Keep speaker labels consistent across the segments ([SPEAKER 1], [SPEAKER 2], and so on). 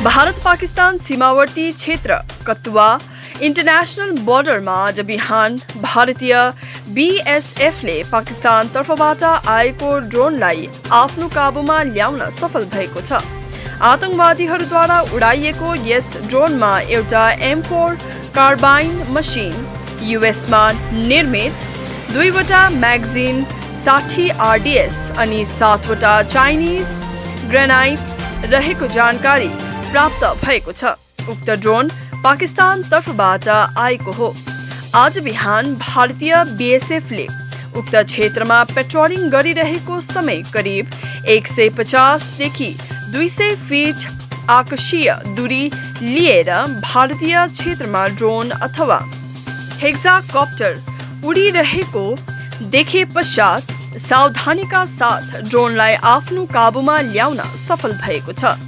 [SPEAKER 1] भारत पाकिस्तान सीमावर्ती क्षेत्र कतुवा international border में आज बिहान भारतीय बीएसएफले पाकिस्तान तर्फबाट आएको ड्रोनलाई आफ्नो काबुमा ल्याउन सफल भएको छ। आतंकवादीहरूद्वारा उडाइएको यस ड्रोनमा एउटा M4 कार्बाइन मसिन, युएसमा निर्मित 2वटा म्यागजिन, 60 RDS अनि 7वटा चाइनिज ग्रेनाइड्स रहेको जानकारी प्राप्त भएको छ। उक्त ड्रोन पाकिस्तान तर्फबाट आएको हो। आज बिहान भारतीय बीएसएफले उक्त क्षेत्रमा पेट्रोलिङ गरिरहेको समय करिब 150 देखि 200 फिट आकाशीय दूरी लिएर भारतीय क्षेत्रमा ड्रोन अथवा हेक्साकप्टर उडिरहेको देखे पश्चात सावधानीका साथ ड्रोनलाई आफ्नो काबुमा ल्याउन सफल भएको छ।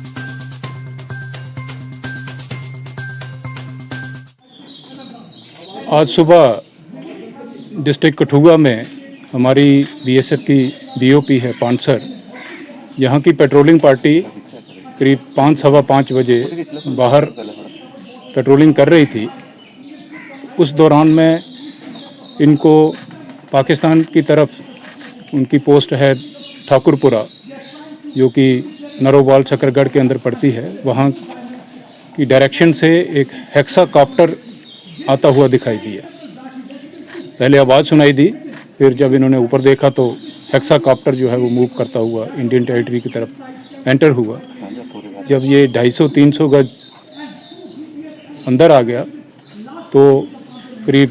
[SPEAKER 2] आज सुबह डिस्ट्रिक्ट कठुआ में हमारी बीएसएफ की बीओपी है पानसर, यहाँ की पेट्रोलिंग पार्टी करीब 5-5:15 बजे बाहर पेट्रोलिंग कर रही थी। उस दौरान में इनको पाकिस्तान की तरफ उनकी पोस्ट है ठाकुरपुरा, जो कि नरोवाल शकरगढ़ के अंदर पड़ती है, वहाँ की डायरेक्शन से एक हेक्साकॉप्टर आता हुआ दिखाई दिया। पहले आवाज़ सुनाई दी, फिर जब इन्होंने ऊपर देखा तो हेक्साकॉप्टर जो है वो मूव करता हुआ इंडियन टेरिटरी की तरफ एंटर हुआ। जब ये 250-300 गज अंदर आ गया तो करीब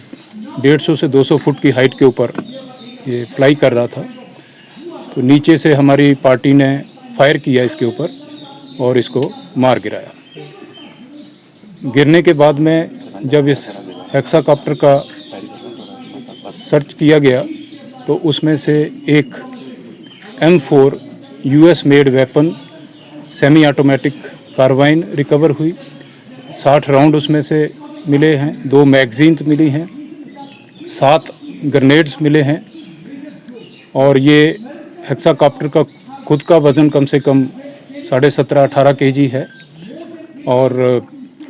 [SPEAKER 2] 150 से 200 फुट की हाइट के ऊपर ये फ्लाई कर रहा था। तो नीचे से हमारी पार्टी ने फायर किया इसके ऊपर और इसको मार गिराया। गिरने के बाद में जब इस हेक्साकॉप्टर का सर्च किया गया तो उसमें से एक M4 US made weapon semi automatic carbine recover हुई। 60 राउंड उसमें से मिले हैं, 2 मैगजीन्स मिली हैं, 7 ग्रेनेड्स मिले हैं और ये हेक्साकॉप्टर का खुद का वज़न कम से कम 17.5-18 kg है और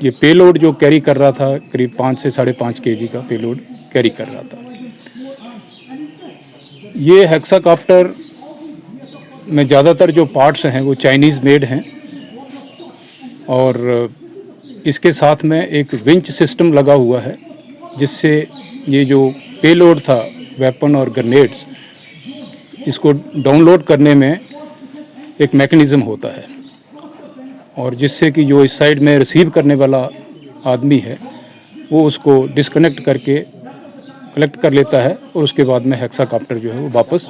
[SPEAKER 2] ये पेलोड जो कैरी कर रहा था करीब 5 से 5.5 kg का पेलोड कैरी कर रहा था। ये हेक्साकॉप्टर में ज़्यादातर जो पार्ट्स हैं वो चाइनीज़ मेड हैं और इसके साथ में एक विंच सिस्टम लगा हुआ है, जिससे ये जो पेलोड था वेपन और ग्रेनेड्स, इसको डाउनलोड करने में एक मैकेनिज़्म होता है और जिससे कि जो इस साइड में रिसीव करने वाला आदमी है वो उसको डिस्कनेक्ट करके कलेक्ट कर लेता है और उसके बाद में हेक्साकॉप्टर जो है वो वापस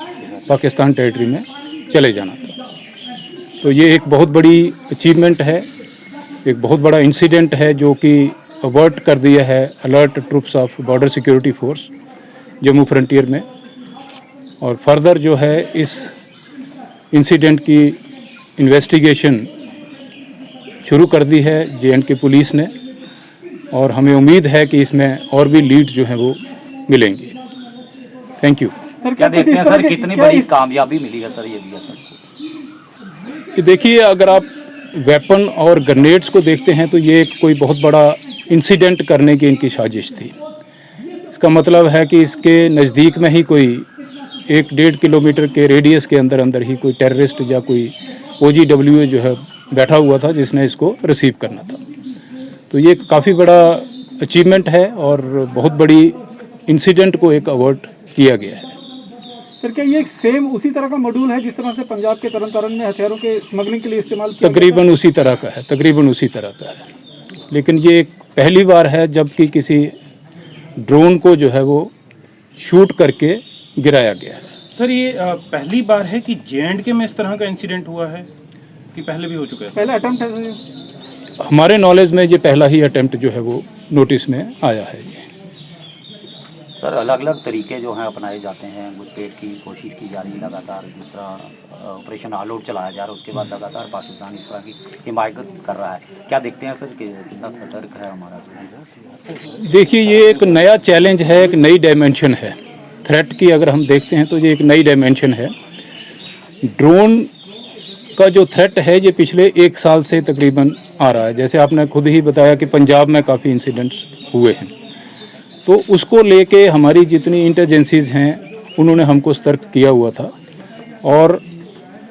[SPEAKER 2] पाकिस्तान टेरिटरी में चले जाना था। तो ये एक बहुत बड़ी अचीवमेंट है, एक बहुत बड़ा इंसिडेंट है जो कि अवर्ट कर दिया है alert troops of border security force Jammu frontier में। और फर्दर जो है इस इंसिडेंट की इन्वेस्टिगेशन शुरू कर दी है J&K पुलिस ने और हमें उम्मीद है कि इसमें और भी लीड जो हैं वो मिलेंगी। Thank you.
[SPEAKER 3] सर क्या देखते हैं सर, कितनी बड़ी कामयाबी मिली है सर ये BSF को?
[SPEAKER 2] देखिए, अगर आप वेपन और ग्रेनेड्स को देखते हैं तो ये कोई बहुत बड़ा इंसिडेंट करने की इनकी साजिश थी। इसका मतलब है कि इसके नज़दीक में ही कोई 1-1.5 किलोमीटर के रेडियस के अंदर अंदर ही कोई टेररिस्ट या कोई OGW जो है बैठा हुआ था जिसने इसको रिसीव करना था। तो ये काफ़ी बड़ा अचीवमेंट है और बहुत बड़ी इंसिडेंट को एक अवॉर्ड किया गया है।
[SPEAKER 4] सर क्या ये सेम उसी तरह का मॉड्यूल है जिस तरह से पंजाब के तरन तारण में हथियारों के स्मगलिंग के लिए इस्तेमाल किया?
[SPEAKER 2] तकरीबन उसी तरह का है, तकरीबन उसी तरह का है। लेकिन ये एक पहली बार है जबकि किसी ड्रोन को जो है वो शूट करके गिराया गया है।
[SPEAKER 5] सर ये पहली बार है कि J&K में इस तरह का इंसिडेंट हुआ है कि पहले भी हो चुका है?
[SPEAKER 4] पहला अटेम्प्ट है
[SPEAKER 2] हमारे नॉलेज में, ये पहला ही अटेम्प्ट जो है वो नोटिस में आया है। ये
[SPEAKER 3] सर अलग अलग तरीके जो हैं अपनाए जाते हैं, घुसपैठ की कोशिश की जा रही है लगातार, जिस तरह ऑपरेशन ऑल आउट चलाया जा रहा है उसके बाद लगातार पाकिस्तान इस तरह की हिमायत कर रहा है। क्या देखते हैं सर कि कितना सतर्क है हमारा?
[SPEAKER 2] देखिए, ये एक नया चैलेंज है, एक नई डायमेंशन है थ्रेट की। अगर हम देखते हैं तो ये एक नई डायमेंशन है। ड्रोन का जो थ्रेट है ये पिछले 1 साल से तकरीबन आ रहा है। जैसे आपने खुद ही बताया कि पंजाब में काफ़ी इंसिडेंट्स हुए हैं, तो उसको लेके हमारी जितनी इंटेलिजेंसीज हैं उन्होंने हमको सतर्क किया हुआ था, और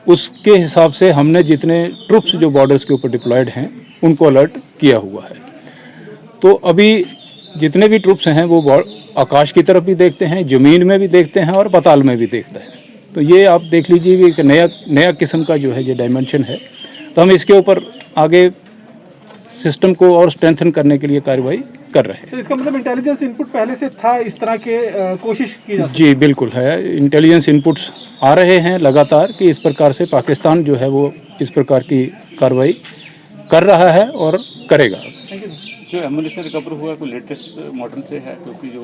[SPEAKER 2] उसके हिसाब से हमने जितने ट्रुप्स जो बॉर्डर्स के ऊपर डिप्लॉयड हैं उनको अलर्ट किया हुआ है। तो अभी जितने भी ट्रुप्स हैं वो आकाश की तरफ भी देखते हैं, ज़मीन में भी देखते हैं और पाताल में भी देखते हैं। तो ये आप देख लीजिए कि एक नया किस्म का जो है ये डायमेंशन है। तो हम इसके ऊपर आगे सिस्टम को और स्ट्रेंथन करने के लिए कार्रवाई कर रहे हैं।
[SPEAKER 4] तो इसका मतलब इंटेलिजेंस इनपुट पहले से था, इस तरह के कोशिश की जा
[SPEAKER 2] जी बिल्कुल है, इंटेलिजेंस इनपुट्स आ रहे हैं लगातार कि इस प्रकार से पाकिस्तान जो है वो इस प्रकार की कार्रवाई कर रहा है और करेगा।
[SPEAKER 6] जो एमुनेशन रिकवर हुआ कोई लेटेस्ट मॉडल से है, क्योंकि जो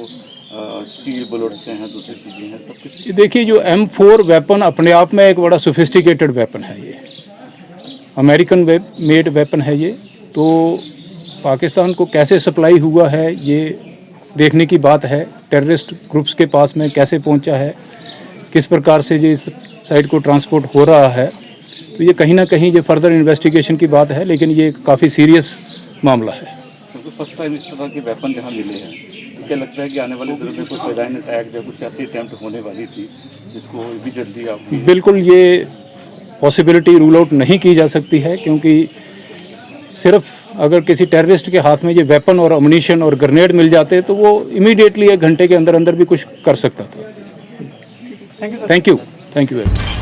[SPEAKER 6] स्टील बुलेट्स से हैं, दूसरी चीज़ें हैं, सब कुछ।
[SPEAKER 2] देखिए जो M4 वेपन अपने आप में एक बड़ा सोफिस्टिकेटेड वेपन है, ये अमेरिकन मेड वेपन है ये। तो पाकिस्तान को कैसे सप्लाई हुआ है ये देखने की बात है। टेररिस्ट ग्रुप्स के पास में कैसे पहुंचा है, किस प्रकार से ये इस साइड को ट्रांसपोर्ट हो रहा है, तो ये कहीं ना कहीं ये फर्दर इन्वेस्टिगेशन की बात है, लेकिन ये काफ़ी सीरियस मामला है।
[SPEAKER 6] क्योंकि फर्स्ट टाइम इस तरह के वेपन जहाँ मिले हैं, तो क्या लगता है कि आने वाले दिनों में कुछ डिजाइन अटैक या कुछ ऐसी अटैम्प्ट होने वाली थी जिसको भी जल्दी आप
[SPEAKER 2] बिल्कुल ये पॉसिबिलिटी रूल आउट नहीं की जा सकती है, क्योंकि सिर्फ अगर किसी टेररिस्ट के हाथ में ये वेपन और अम्यूनिशन और ग्रेनेड मिल जाते तो वो इमीडिएटली 1 घंटे के अंदर अंदर भी कुछ कर सकता था। Thank you very much.